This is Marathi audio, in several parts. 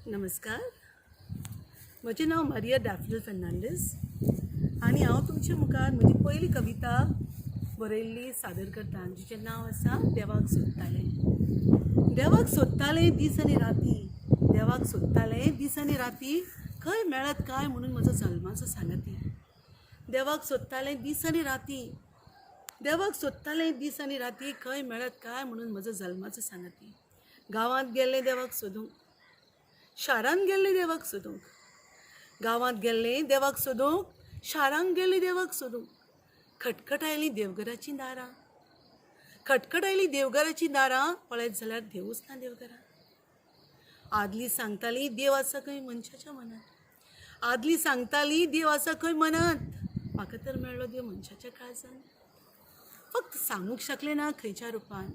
नमस्कार. म्हजें नांव मारिया डॅफिडल फेर्नांडीस आनी हांव तुमचे मुखार म्हजी पयली कविता बरयल्ली सादर करता, जिचें नांव आसा देवाक सोदतालें. देवाक सोदतालें दीस आनी राती, देवाक सोदतालें दीस आनी राती, खंय मेळत काय म्हणून म्हजो जल्माचो सांगाती. देवाक सोदतालें दीस आनी राती, देवाक सोदतालें दीस आनी राती, खंय मेळत काय म्हणून म्हजो जल्माचो सांगाती. गांवांत गेल्लें देवाक सोदूंक, शारांत गेल्लें देवाक सोदूंक, गांवांत गेल्लें देवाक सोदूंक, शारांत गेल्लें देवाक सोदूंक. खटखटायलीं देवघराचीं दारां, खटखटायलीं देवघराचीं दारां, पळयत जाल्यार देवूच ना देवघरां. आदलीं सांगतालीं देव आसा खंय मनशाच्या मनांत, आदलीं सांगतालीं देव आसा खंय मनांत, म्हाका तर मेळ्ळो देव मनशाच्या काळजांत. फक्त सांगूंक शकलें ना खंयच्या रुपान,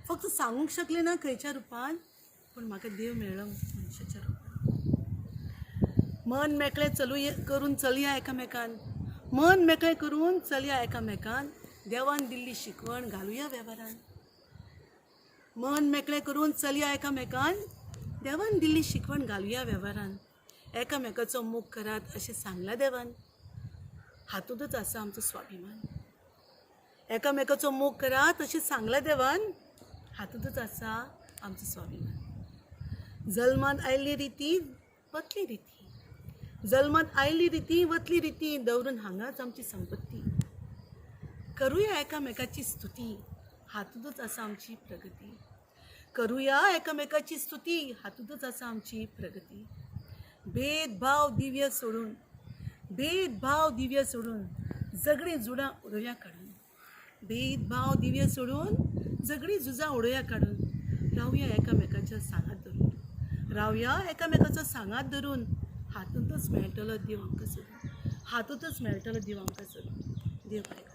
फक्त सांगूंक शकलें ना खंयच्या रुपान, पूण म्हाका देव मेळ्ळो मनशाच्या रुपान. मन मेकळें करून चलया एकामेकान, मन मेकळें करून चलया एकामेकान, देवान दिल्ली शिकवण घालुया वेव्हारान. मन मेकळें करून चलया एकामेकान, देवान दिल्ली शिकवण घालुया वेव्हारान. एकामेकाचो मोग करात अशें सांगलां देवान, हातूंतच आसा आमचो स्वाभिमान. एकामेकाचो मोग करात अशें सांगलां देवान, हातूंतच आसा आमचो स्वाभिमान. जल्मांत आयिल्ली रिती वतली रिती, जल्मांत आयिल्ली रिती वतली रिती, दवरून हांगाच आमची संपत्ती. करुया एकामेकाची स्तुती, हातूंतच आसा आमची प्रगती. करुया एकामेकाची स्तुती, हातूंतच आसा आमची प्रगती. भेदभाव दिव्य सोडून, भेदभाव दिव्य सोडून, झगडीं जुडां उडोवया काडून. भेदभाव दिव्य सोडून, झगडीं झुजां उडोवया काडून. रावया एकामेकाच्या सांगात धरून, रावया एकामेकाचो सांगात धरून, हातूंतच मेळटलो देव आमकां सोडून, हातूंतच मेळटलो देव आमकां सोडून. देव बरें करूं.